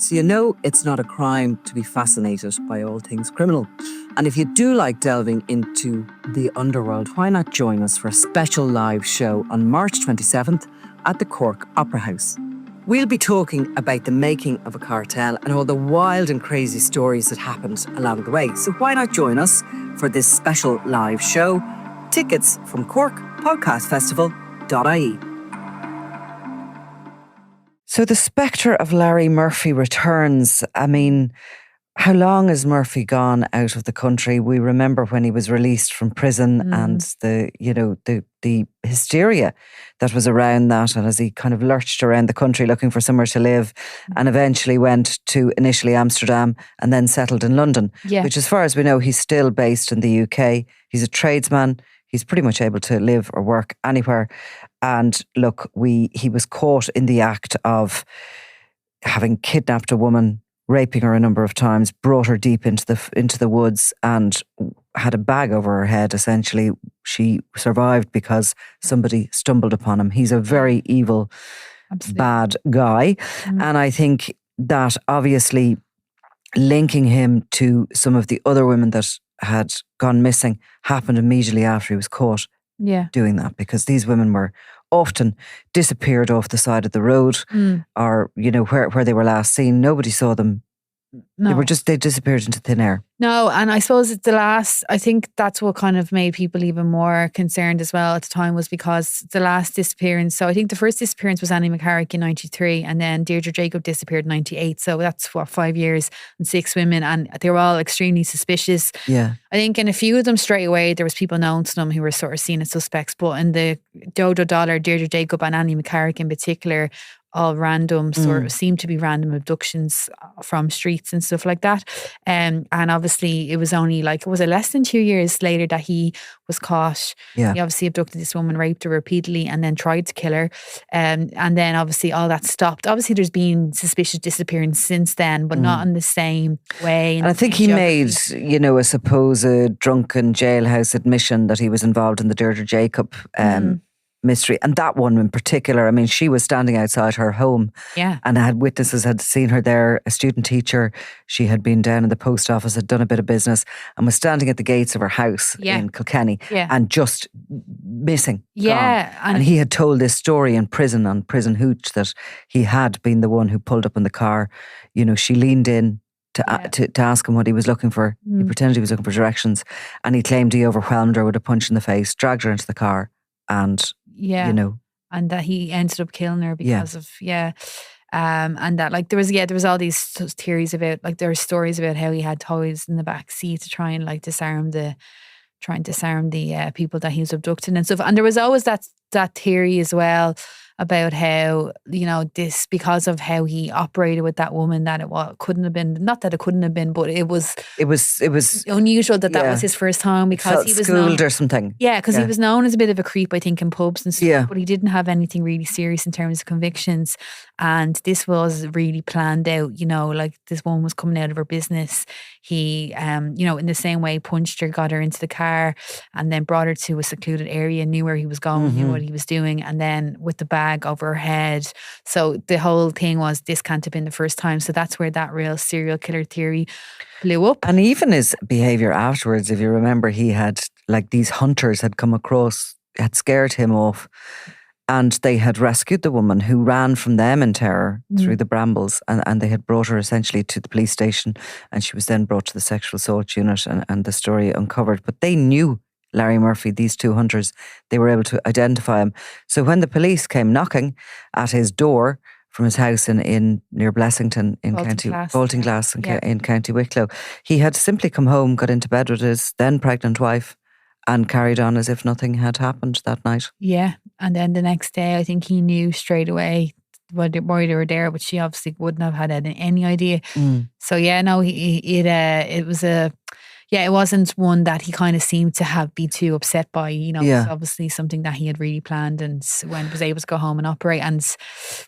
So you know it's not a crime to be fascinated by all things criminal. And if you do like delving into the underworld, why not join us for a special live show on March 27th at the Cork Opera House. We'll be talking about the making of a cartel and all the wild and crazy stories that happened along the way. So why not join us for this special live show? Tickets from corkpodcastfestival.ie. So the spectre of Larry Murphy returns. I mean, how long has Murphy gone out of the country? We remember when he was released from prison and the hysteria that was around that, and as he kind of lurched around the country looking for somewhere to live, and eventually went to initially Amsterdam and then settled in London, which as far as we know, he's still based in the UK. He's a tradesman. He's pretty much able to live or work anywhere. And look, he was caught in the act of having kidnapped a woman, raping her a number of times, brought her deep into the woods and had a bag over her head, essentially. She survived because somebody stumbled upon him. He's a very evil, bad guy. And I think that obviously linking him to some of the other women that had gone missing happened immediately after he was caught doing that, because these women were often disappeared off the side of the road or, where they were last seen. Nobody saw them. No. They disappeared into thin air. No, and I suppose I think that's what kind of made people even more concerned as well at the time, was because the last disappearance. So I think the first disappearance was Annie McCarrick in 93, and then Deirdre Jacob disappeared in 98. So that's 5 years and 6 women, and they were all extremely suspicious. Yeah. I think in a few of them straight away, there was people known to them who were sort of seen as suspects. But in the Dullard, Deirdre Jacob and Annie McCarrick in particular, all random, sort of seemed to be random abductions from streets and stuff like that. And obviously it was only was it less than 2 years later that he was caught. Yeah. He obviously abducted this woman, raped her repeatedly, and then tried to kill her. And then obviously all that stopped. Obviously there's been suspicious disappearance since then, but not in the same way. And I think he made, a supposed drunken jailhouse admission that he was involved in the Deirdre Jacob mystery. And that one in particular, I mean, she was standing outside her home and witnesses had seen her there, a student teacher. She had been down in the post office, had done a bit of business and was standing at the gates of her house in Kilkenny and just missing. Yeah. Gone. And he had told this story in prison, on Prison Hooch, that he had been the one who pulled up in the car. She leaned in to ask him what he was looking for. He pretended he was looking for directions, and he claimed he overwhelmed her with a punch in the face, dragged her into the car, and and that he ended up killing her because of and that there was all these theories about, there were stories about how he had toys in the back seat to try and disarm the people that he was abducting and stuff. And there was always that theory as well about how, this, because of how he operated with that woman, that couldn't have been, not that it couldn't have been, but it was unusual that was his first time, because he was schooled or something. Yeah, because he was known as a bit of a creep, I think, in pubs and stuff, but he didn't have anything really serious in terms of convictions. And this was really planned out, this woman was coming out of her business. He, in the same way, punched her, got her into the car, and then brought her to a secluded area, knew where he was going, knew what he was doing, and then with the bag over her head. So the whole thing was, this can't have been the first time. So that's where that real serial killer theory blew up. And even his behaviour afterwards, if you remember, he had, these hunters had come across, had scared him off, and they had rescued the woman, who ran from them in terror through the brambles, and they had brought her essentially to the police station, and she was then brought to the sexual assault unit, and the story uncovered. But they knew Larry Murphy, these two hunters. They were able to identify him. So when the police came knocking at his door from his house in near Blessington in Baltinglass in County Wicklow, he had simply come home, got into bed with his then pregnant wife, and carried on as if nothing had happened that night. Yeah. And then the next day, I think he knew straight away why they were there, but she obviously wouldn't have had any idea. So it was it wasn't one that he kind of seemed to be too upset by. It was obviously something that he had really planned, and when was able to go home and operate. And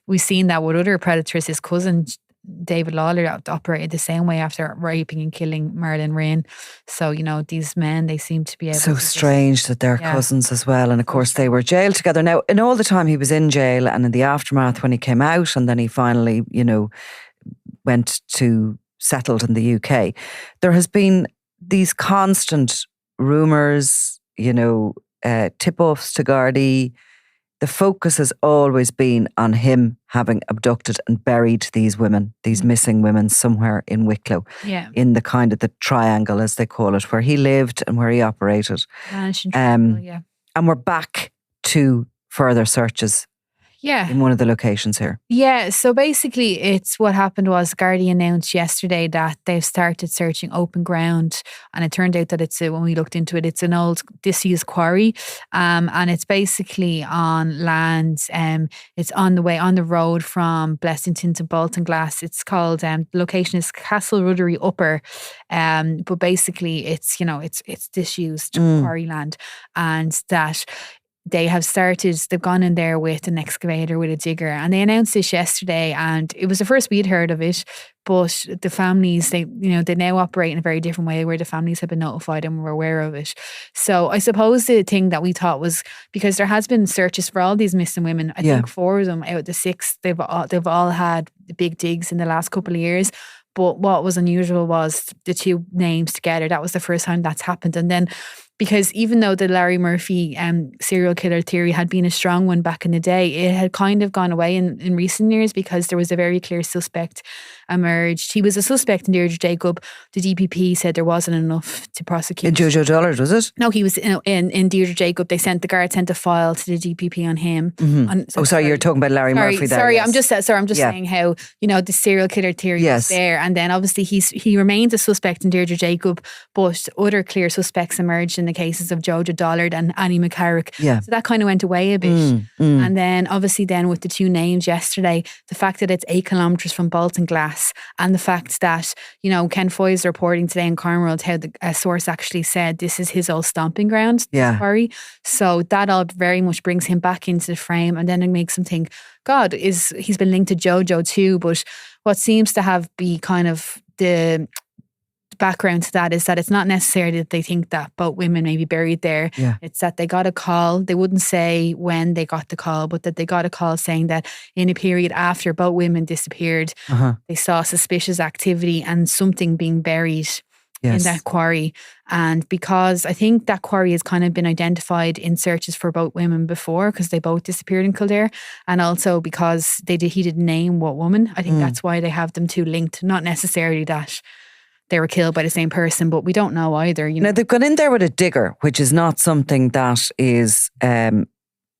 we've seen that with other predators. His cousin David Lawler operated the same way after raping and killing Marilyn Rain. So, these men, they seem to be able to... strange that they're cousins as well. And of course they were jailed together. Now, in all the time he was in jail, and in the aftermath when he came out, and then he finally, settled in the UK, there has been these constant rumours, tip-offs to Gardaí. The focus has always been on him having abducted and buried these women, these missing women, somewhere in Wicklow, in the kind of the triangle, as they call it, where he lived and where he operated. And we're back to further searches in one of the locations here. Yeah, so basically it's what happened was Gardaí announced yesterday that they've started searching open ground, and it turned out that when we looked into it, it's an old disused quarry, and it's basically on land, it's on the road from Blessington to Baltinglass. It's called, the location is Castle Ruddery Upper, but basically it's disused quarry land, and that they've gone in there with an excavator, with a digger, and they announced this yesterday, and it was the first we'd heard of it, but the families, they now operate in a very different way, where the families have been notified and were aware of it. So I suppose the thing that we thought was, because there has been searches for all these missing women, I think 4 of them out of the 6, they've all had big digs in the last couple of years. But what was unusual was the 2 names together. That was the first time that's happened. And then, because even though the Larry Murphy serial killer theory had been a strong one back in the day, it had kind of gone away in recent years, because there was a very clear suspect emerged. He was a suspect in Deirdre Jacob. The DPP said there wasn't enough to prosecute. In Jojo Dullard, was it? No, he was in Deirdre Jacob. The guard sent a file to the DPP on him. You're talking about Larry Murphy there. Sorry, yes. I'm just saying how, the serial killer theory is there. And then obviously he remains a suspect in Deirdre Jacob, but other clear suspects emerged in the cases of Jojo Dullard and Annie McCarrick. Yeah. So that kind of went away a bit. And then obviously with the 2 names yesterday, the fact that it's 8 kilometres from Baltinglass, and the fact that, Ken Foy's reporting today in Cornwall how a source actually said this is his old stomping ground, quarry. So that all very much brings him back into the frame, and then it makes him think, God, he's been linked to Jojo too. But what seems to be kind of the background to that is that it's not necessarily that they think that both women may be buried there. It's that they got a call. They wouldn't say when they got the call, but that they got a call saying that in a period after both women disappeared, they saw suspicious activity and something being buried in that quarry. And because I think that quarry has kind of been identified in searches for both women before, because they both disappeared in Kildare, and also because he didn't name what woman. I think that's why they have them 2 linked. Not necessarily that they were killed by the same person, but we don't know either. Now, they've gone in there with a digger, which is not something that is,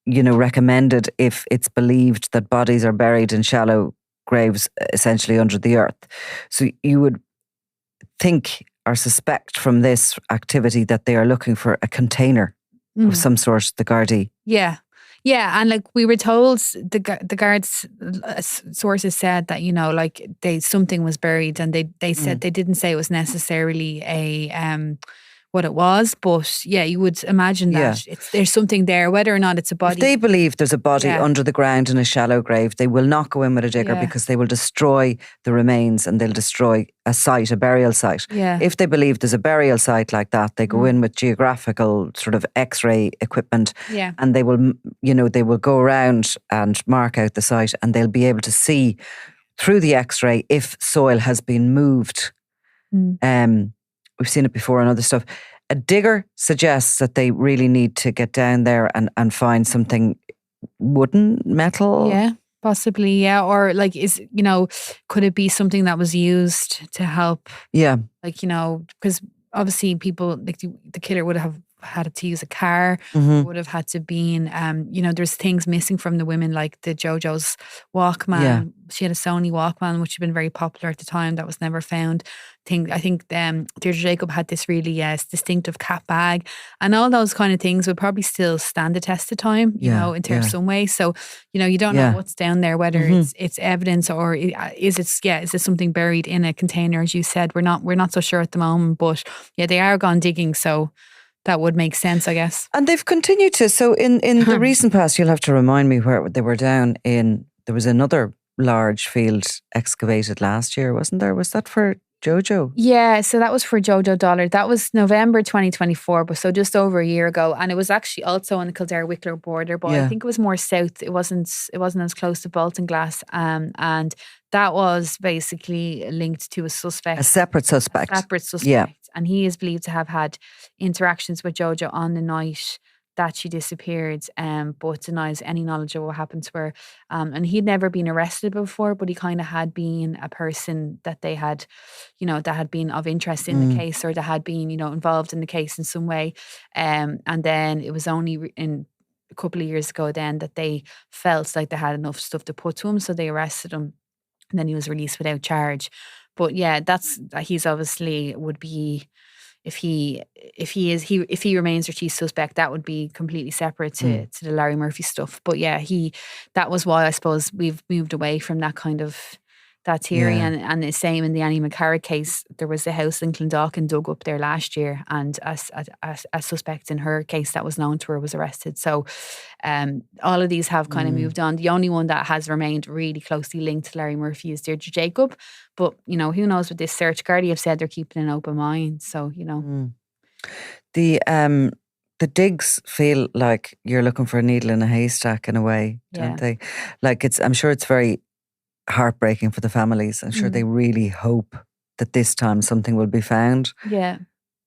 recommended if it's believed that bodies are buried in shallow graves, essentially under the earth. So you would think or suspect from this activity that they are looking for a container of some sort, the Gardaí. Yeah. Yeah, and we were told, the guards sources said that something was buried, and they said they didn't say it was necessarily what it was, but you would imagine that there's something there, whether or not it's a body. If they believe there's a body under the ground in a shallow grave, they will not go in with a digger, because they will destroy the remains, and they'll destroy a burial site. If they believe there's a burial site like that, they go in with geographical sort of X-ray equipment, and they will go around and mark out the site, and they'll be able to see through the X-ray if soil has been moved. We've seen it before and other stuff. A digger suggests that they really need to get down there and find something wooden, metal. Yeah, possibly. Yeah, or could it be something that was used to help? Yeah, because obviously people the killer would have had to use a car. Would have had to been there's things missing from the women, like the Jojo's Walkman. She had a Sony Walkman, which had been very popular at the time, that was never found. I think Deirdre Jacob had this really distinctive cat bag, and all those kind of things would probably still stand the test of time, in terms of some way. So, you don't know what's down there, whether it's evidence or is it something buried in a container, as you said. We're not so sure at the moment, but they are gone digging, so that would make sense, I guess. And they've continued to. So in the recent past, you'll have to remind me where they were down in. There was another large field excavated last year, wasn't there? Was that for Jojo? Yeah, so that was for Jojo Dullard. That was November 2024, but so just over a year ago. And it was actually also on the Kildare Wicklow border, but I think it was more south. It wasn't as close to Baltinglass. And that was basically linked to a suspect. A separate suspect. Yeah. And he is believed to have had interactions with Jojo on the night that she disappeared, but denies any knowledge of what happened to her. And he'd never been arrested before, but he kind of had been a person that they had, that had been of interest in the case, or that had been, involved in the case in some way. And then it was only in a couple of years ago then that they felt like they had enough stuff to put to him, so they arrested him, and then he was released without charge. But yeah, he's obviously would be. If he remains their chief suspect, that would be completely separate to the Larry Murphy stuff. But yeah, that was why I suppose we've moved away from that kind of that theory. Yeah. And the same in the Annie McCarrick case. There was a house in Clondalkin dug up there last year, and a suspect in her case that was known to her was arrested. So all of these have kind of moved on. The only one that has remained really closely linked to Larry Murphy is Deirdre Jacob. But, who knows with this search? Gardaí have said they're keeping an open mind. So, The digs feel like you're looking for a needle in a haystack in a way, don't they? Like I'm sure it's very heartbreaking for the families. I'm sure they really hope that this time something will be found. Yeah.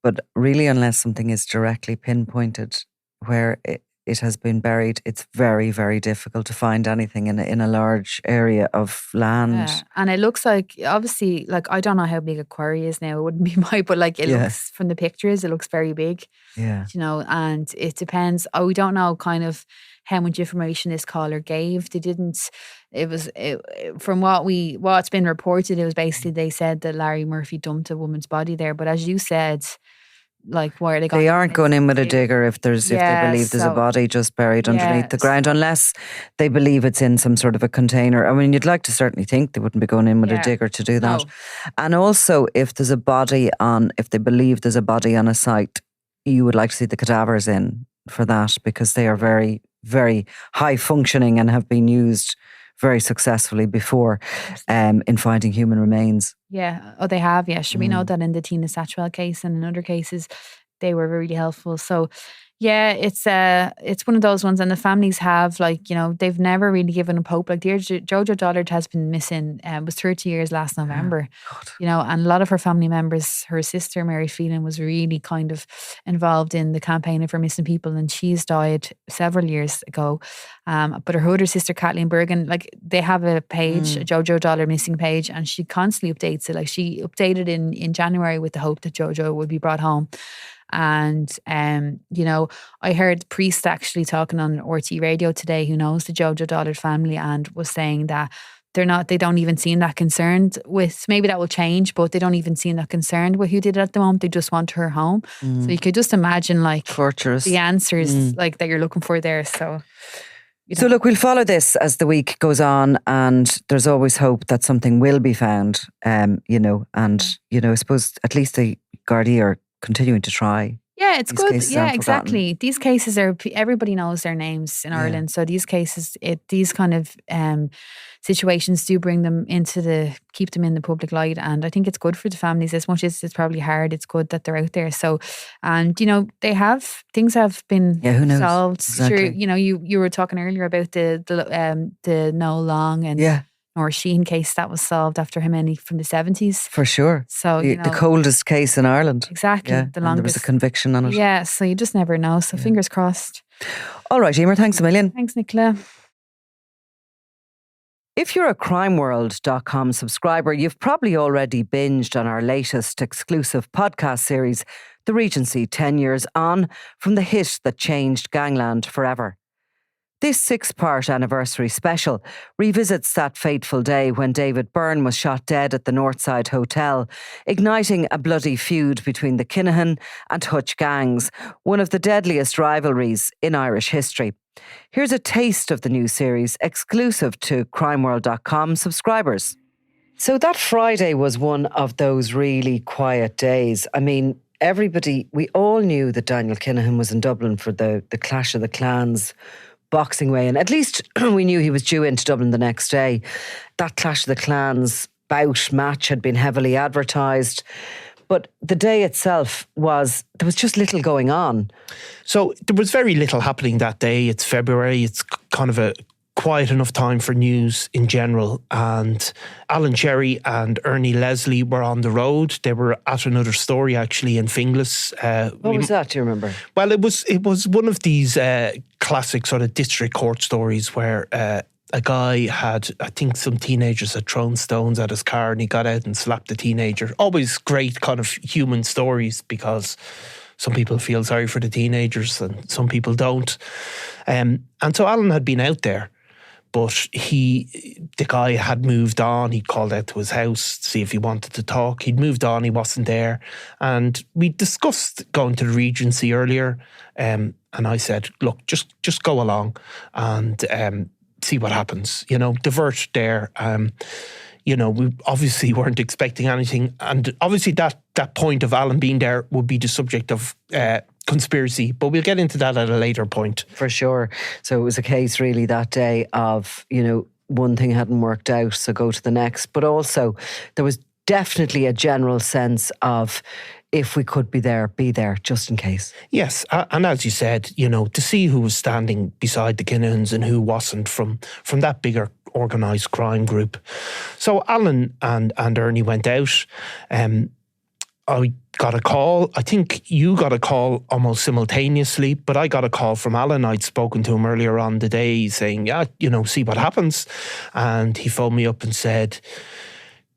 But really, unless something is directly pinpointed where it has been buried, it's very, very difficult to find anything in a large area of land. Yeah. And it looks like, obviously, like, I don't know how big a quarry is now. It wouldn't be but like it looks, from the pictures, it looks very big. Yeah. And it depends. We don't know kind of how much information this caller gave. They didn't, from what's been reported, it was basically, they said that Larry Murphy dumped a woman's body there. But as you said, like, why are they going? They aren't going in with a digger if they believe there's a body just buried underneath the ground, unless they believe it's in some sort of a container. I mean, you'd like to certainly think they wouldn't be going in with a digger to do that. No. And also, if they believe there's a body on a site, you would like to see the cadavers in for that, because they are very, very high functioning and have been used very successfully before in finding human remains. Yeah. Oh, they have. Yeah. Sure. We know that in the Tina Satchwell case and in other cases, they were really helpful. So, yeah, it's one of those ones, and the families have, like, they've never really given up hope. Like Jojo Dullard has been missing, was 30 years last November, and a lot of her family members, her sister Mary Phelan was really kind of involved in the campaign for missing people, and she's died several years ago. But her older sister Kathleen Bergen, like, they have a page, a Jojo Dullard missing page, and she constantly updates it. Like, she updated in January with the hope that Jojo would be brought home. And I heard Priest actually talking on RT Radio today, who knows the Jojo Dullard family, and was saying that they don't even seem that concerned with, maybe that will change, but they don't even seem that concerned with who did it at the moment. They just want her home. So you could just imagine, like, torturous, the answers like that you're looking for there. So look, we'll follow this as the week goes on, and there's always hope that something will be found. I suppose at least the Gardaí are continuing to try. Yeah, it's good. Yeah, exactly. These cases everybody knows their names in Ireland. So these cases, these kind of situations do bring them keep them in the public light. And I think it's good for the families, as much as it's probably hard. It's good that they're out there. So, and things have been solved. Exactly. Sure, you were talking earlier about the Noel Long and or Sheehan case that was solved after how many, from the 70s? For sure. So the coldest case in Ireland. Exactly. Yeah, the longest. There was a conviction on it. Yeah, so you just never know. So fingers crossed. All right, Eimear, thanks a million. Thanks, Nicola. If you're a crimeworld.com subscriber, you've probably already binged on our latest exclusive podcast series, The Regency 10 Years On, from the hit that changed gangland forever. This 6-part anniversary special revisits that fateful day when David Byrne was shot dead at the Northside Hotel, igniting a bloody feud between the Kinahan and Hutch gangs, one of the deadliest rivalries in Irish history. Here's a taste of the new series, exclusive to crimeworld.com subscribers. So that Friday was one of those really quiet days. I mean, we all knew that Daniel Kinahan was in Dublin for the Clash of the Clans boxing weigh-in. At least we knew he was due into Dublin the next day. That Clash of the Clans match had been heavily advertised. But the day itself there was just little going on. So there was very little happening that day. It's February. It's kind of a quiet enough time for news in general. And Alan Cherry and Ernie Leslie were on the road. They were at another story actually in Finglas. What was that, do you remember? Well, it was one of these classic sort of district court stories where a guy had, I think some teenagers had thrown stones at his car and he got out and slapped the teenager. Always great kind of human stories because some people feel sorry for the teenagers and some people don't. And so Alan had been out there, but the guy had moved on. He'd called out to his house to see if he wanted to talk. He'd moved on, he wasn't there. And we discussed going to the Regency earlier. And I said, look, just go along and see what happens, divert there. We obviously weren't expecting anything. And obviously that point of Alan being there would be the subject of conspiracy, but we'll get into that at a later point. For sure. So it was a case really that day of, one thing hadn't worked out, so go to the next. But also there was definitely a general sense of, if we could be there, just in case. Yes, and as you said, to see who was standing beside the Kinahans and who wasn't from that bigger organised crime group. So Alan and Ernie went out. I got a call. I think you got a call almost simultaneously, but I got a call from Alan. I'd spoken to him earlier on the day saying, see what happens. And he phoned me up and said,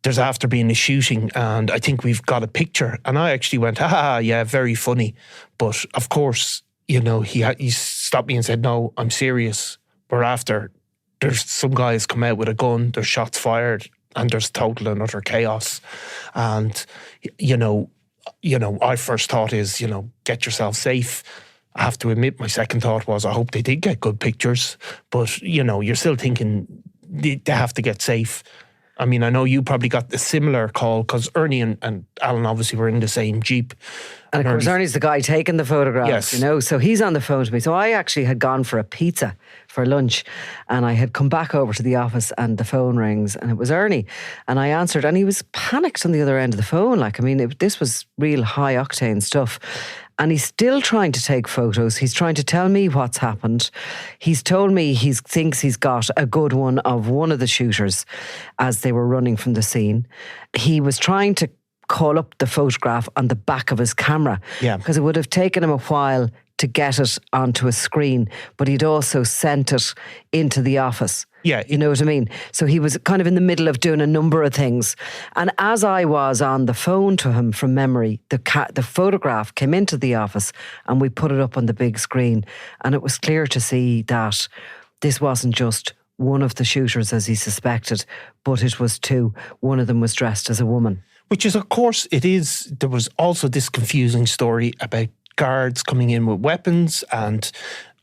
there's after being a shooting and I think we've got a picture. And I actually went, yeah, very funny. But of course, he stopped me and said, no, I'm serious. We're after, there's some guys come out with a gun, there's shots fired and there's total and utter chaos. And, our first thought is, get yourself safe. I have to admit, my second thought was, I hope they did get good pictures. But, you're still thinking they have to get safe. I mean, I know you probably got a similar call because Ernie and Alan obviously were in the same Jeep. And of course, Ernie's the guy taking the photographs, yes. So he's on the phone to me. So I actually had gone for a pizza for lunch and I had come back over to the office and the phone rings and it was Ernie. And I answered and he was panicked on the other end of the phone. This was real high octane stuff. And he's still trying to take photos. He's trying to tell me what's happened. He's told me he thinks he's got a good one of one of the shooters as they were running from the scene. He was trying to call up the photograph on the back of his camera. Yeah. Because it would have taken him a while to get it onto a screen, but he'd also sent it into the office. Yeah. You know what I mean? So he was kind of in the middle of doing a number of things. And as I was on the phone to him from memory, the photograph came into the office and we put it up on the big screen. And it was clear to see that this wasn't just one of the shooters as he suspected, but it was two. One of them was dressed as a woman. Which is, of course, there was also this confusing story about guards coming in with weapons, and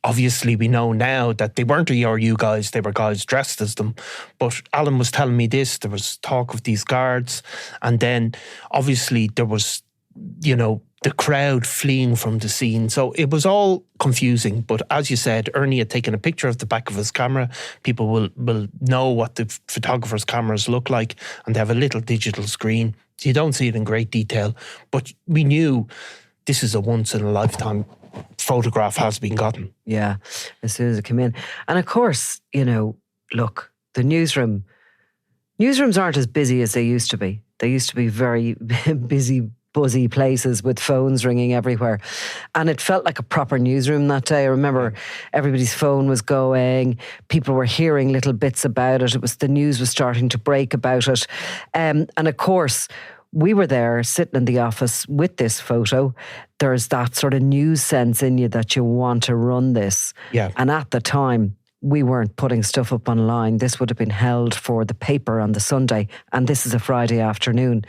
obviously we know now that they weren't ERU guys, they were guys dressed as them. But Alan was telling me this, there was talk of these guards, and then obviously there was, the crowd fleeing from the scene. So it was all confusing. But as you said, Ernie had taken a picture of the back of his camera. People will know what the photographer's cameras look like, and they have a little digital screen. So you don't see it in great detail. But we knew this is a once-in-a-lifetime photograph has been gotten. Yeah, as soon as it came in. And of course, look, the newsrooms aren't as busy as they used to be. They used to be very busy, buzzy places with phones ringing everywhere. And it felt like a proper newsroom that day. I remember everybody's phone was going. People were hearing little bits about it. The news was starting to break about it. And of course, we were there sitting in the office with this photo. There's that sort of news sense in you that you want to run this. Yeah. And at the time, we weren't putting stuff up online. This would have been held for the paper on the Sunday, and this is a Friday afternoon.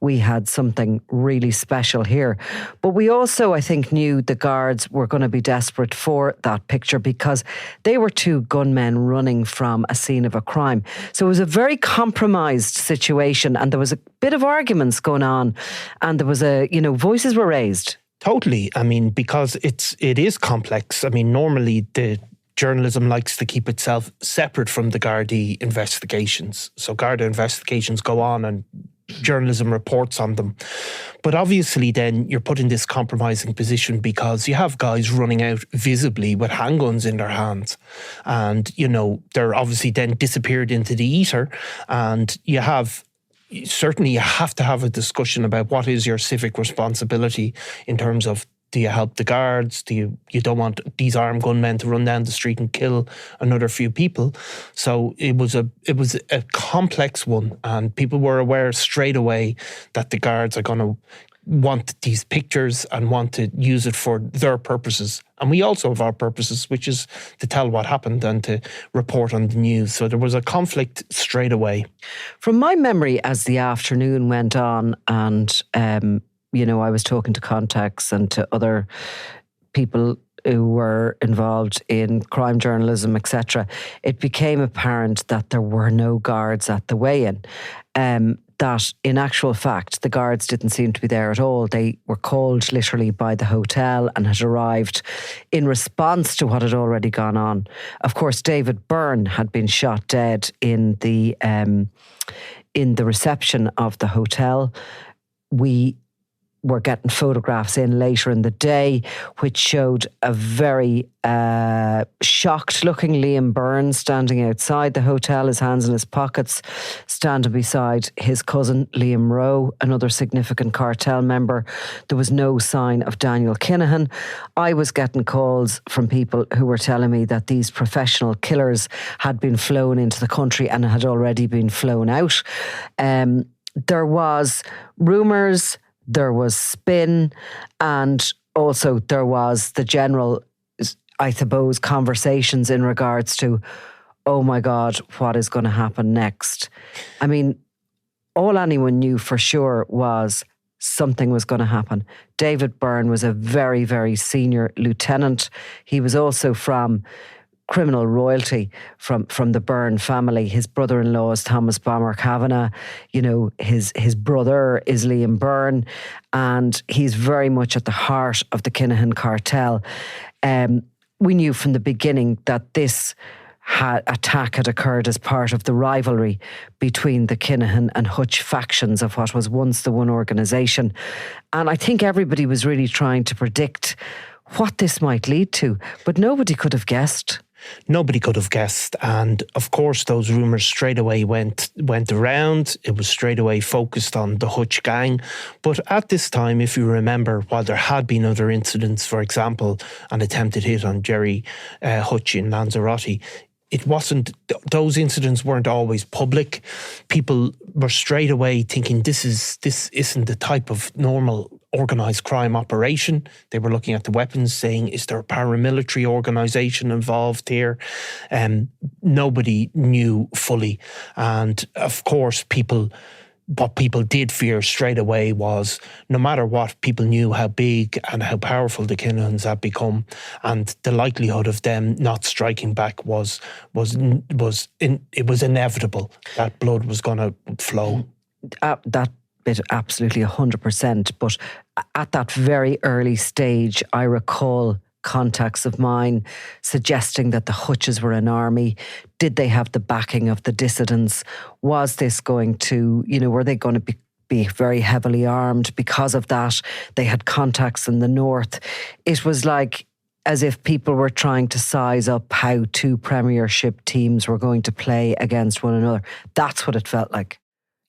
We had something really special here. But we also, I think, knew the guards were going to be desperate for that picture because they were two gunmen running from a scene of a crime. So it was a very compromised situation, and there was a bit of arguments going on, and there was voices were raised. Totally. I mean, because it is complex. I mean, normally the journalism likes to keep itself separate from the Gardaí investigations. So Garda investigations go on and journalism reports on them. But obviously then you're put in this compromising position because you have guys running out visibly with handguns in their hands. And, you know, they're obviously then disappeared into the ether. And you have to have a discussion about what is your civic responsibility in terms of, do you help the guards? You don't want these armed gunmen to run down the street and kill another few people. So it was a complex one, and people were aware straight away that the guards are going to want these pictures and want to use it for their purposes. And we also have our purposes, which is to tell what happened and to report on the news. So there was a conflict straight away. From my memory, as the afternoon went on and you know, I was talking to contacts and to other people who were involved in crime journalism, etc., it became apparent that there were no guards at the weigh-in. That in actual fact, the guards didn't seem to be there at all. They were called literally by the hotel and had arrived in response to what had already gone on. Of course, David Byrne had been shot dead in the reception of the hotel. We were getting photographs in later in the day, which showed a very shocked-looking Liam Byrne standing outside the hotel, his hands in his pockets, standing beside his cousin Liam Rowe, another significant cartel member. There was no sign of Daniel Kinahan. I was getting calls from people who were telling me that these professional killers had been flown into the country and had already been flown out. There was rumours, there was spin, and also there was the general, I suppose, conversations in regards to, oh my God, what is going to happen next? I mean, all anyone knew for sure was something was going to happen. David Byrne was a very, very senior lieutenant. He was also from criminal royalty from the Byrne family. His brother-in-law is Thomas Bomber Kavanagh. You know, his brother is Liam Byrne, and he's very much at the heart of the Kinahan cartel. We knew from the beginning that this attack had occurred as part of the rivalry between the Kinahan and Hutch factions of what was once the one organisation. And I think everybody was really trying to predict what this might lead to, but nobody could have guessed. Nobody could have guessed. And of course, those rumours straight away went around. It was straight away focused on the Hutch gang. But at this time, if you remember, while there had been other incidents, for example, an attempted hit on Jerry Hutch in Lanzarote, it wasn't, those incidents weren't always public. People were straight away thinking this isn't the type of normal organised crime operation. They were looking at the weapons, saying, is there a paramilitary organisation involved here? Nobody knew fully. And of course, what people did fear straight away was, no matter what, people knew how big and how powerful the Kinahans had become, and the likelihood of them not striking back was inevitable. That blood was going to flow. That bit absolutely 100%. But at that very early stage, I recall contacts of mine suggesting that the Hutches were an army. Did they have the backing of the dissidents? Was this going to, were they going to be very heavily armed? Because of that, they had contacts in the north. It was like as if people were trying to size up how two Premiership teams were going to play against one another. That's what it felt like.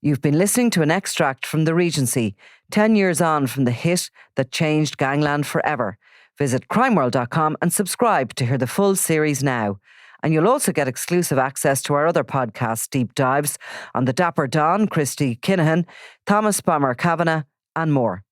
You've been listening to an extract from The Regency, 10 years on from the hit that changed gangland forever. Visit crimeworld.com and subscribe to hear the full series now. And you'll also get exclusive access to our other podcast deep dives on the Dapper Don, Christy Kinahan, Thomas Bomber Kavanagh, and more.